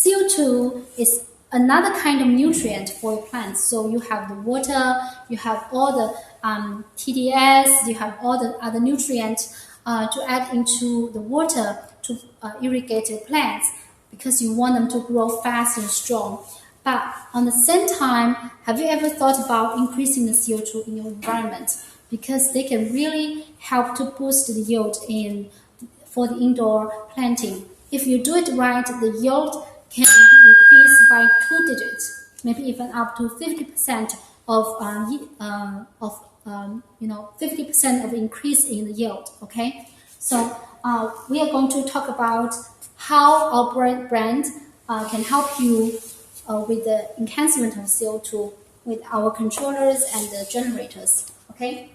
CO2 is another kind of nutrient for your plants. So you have the water, you have all the TDS, you have all the other nutrients to add into the water to irrigate your plants because you want them to grow fast and strong. But on the same time, have you ever thought about increasing the CO2 in your environment? Because they can really help to boost the yield for the indoor planting. If you do it right, the yield can increase by 2 digits, maybe even up to 50% of 50% of increase in the yield. Okay, so we are going to talk about how our brand can help you with the enhancement of CO2 with our controllers and the generators. Okay.